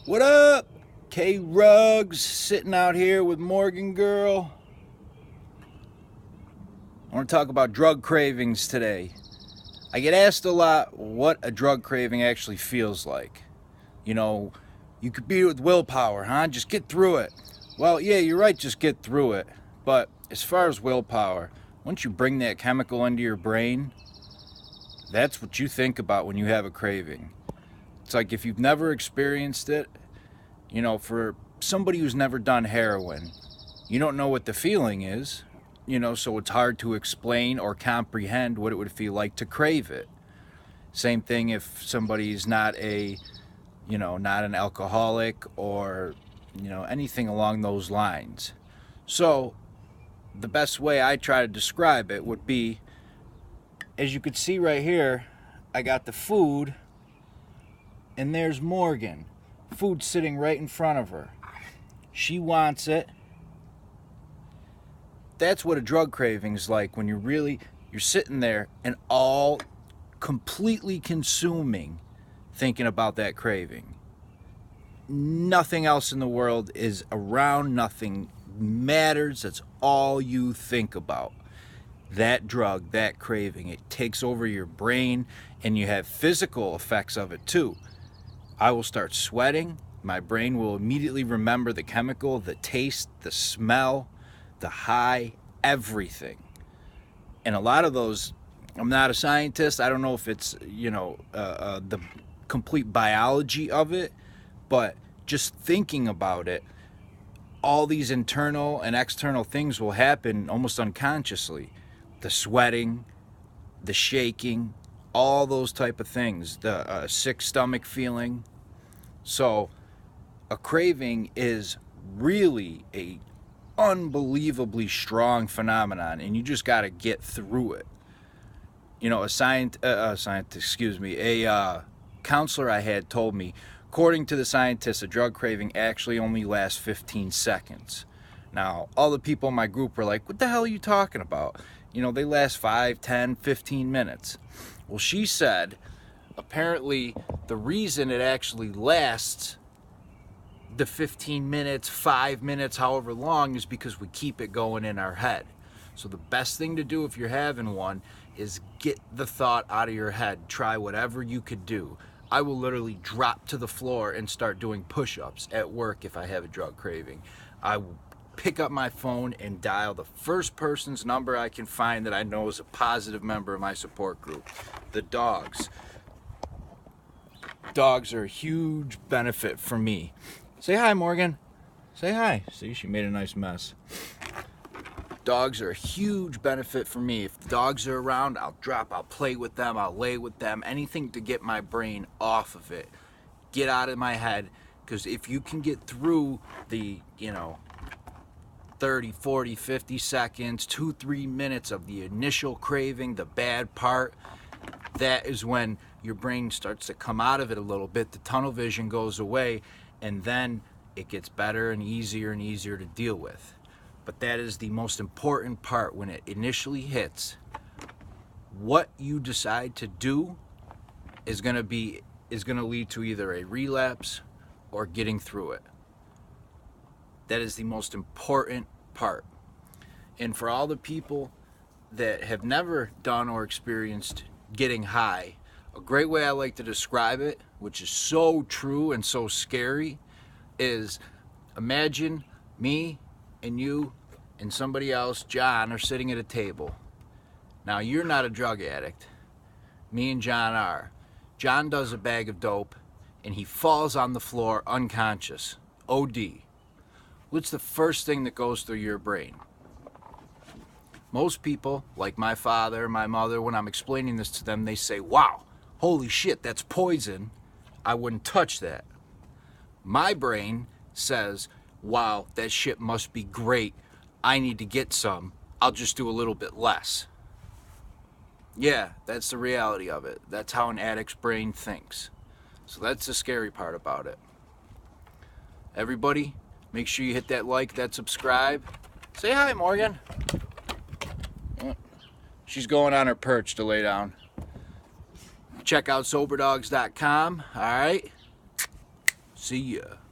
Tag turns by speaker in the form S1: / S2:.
S1: What up? K Ruggs sitting out here with Morgan Girl. I want to talk about drug cravings today. I get asked a lot what a drug craving actually feels like. You know, you could beat it with willpower, huh? Just get through it. Well, yeah, you're right, just get through it. But as far as willpower, once you bring that chemical into your brain, that's what you think about when you have a craving. It's like if you've never experienced it, for somebody who's never done heroin, you don't know what the feeling is, so it's hard to explain or comprehend what it would feel like to crave it. Same thing if somebody's not not an alcoholic or, anything along those lines. So the best way I try to describe it would be, as you could see right here, I got the food, and there's Morgan. Food sitting right in front of her. She wants it. That's what a drug craving is like when you're sitting there and all completely consuming, thinking about that craving. Nothing else in the world is around, nothing matters. That's all you think about. That drug, that craving, it takes over your brain, and you have physical effects of it too. I will start sweating. My brain will immediately remember the chemical, the taste, the smell, the high, everything. And a lot of those, I'm not a scientist. I don't know if it's, the complete biology of it, but just thinking about it, all these internal and external things will happen almost unconsciously. The sweating, the shaking, all those type of things, the sick stomach feeling. So a craving is really a unbelievably strong phenomenon, and you just got to get through it. A counselor I had told me, according to the scientists, a drug craving actually only lasts 15 seconds. Now, all the people in my group were like, what the hell are you talking about? They last 5, 10, 15 minutes. Well, she said, apparently the reason it actually lasts the 15 minutes, 5 minutes, however long, is because we keep it going in our head. So the best thing to do if you're having one is get the thought out of your head. Try whatever you could do. I will literally drop to the floor and start doing push-ups at work if I have a drug craving. I will pick up my phone and dial the first person's number I can find that I know is a positive member of my support group. The dogs. Dogs are a huge benefit for me. Say hi, Morgan. Say hi. See, she made a nice mess. Dogs are a huge benefit for me. If the dogs are around, I'll play with them, I'll lay with them, anything to get my brain off of it. Get out of my head, because if you can get through the, 30, 40, 50 seconds, 2-3 minutes of the initial craving, the bad part, that is when your brain starts to come out of it a little bit. The tunnel vision goes away, and then it gets better and easier to deal with. But that is the most important part when it initially hits. What you decide to do is going to lead to either a relapse or getting through it. That is the most important part. And for all the people that have never done or experienced getting high, a great way I like to describe it, which is so true and so scary, is imagine me and you and somebody else, John, are sitting at a table. Now, you're not a drug addict. Me and John are. John does a bag of dope, and he falls on the floor unconscious. OD. What's the first thing that goes through your brain? Most people, like my father, my mother, when I'm explaining this to them, they say, wow, holy shit, that's poison. I wouldn't touch that. My brain says, wow, that shit must be great. I need to get some. I'll just do a little bit less. Yeah, that's the reality of it. That's how an addict's brain thinks. So that's the scary part about it. Everybody, make sure you hit that like, that subscribe. Say hi, Morgan. She's going on her perch to lay down. Check out Soberdogs.com, all right? See ya.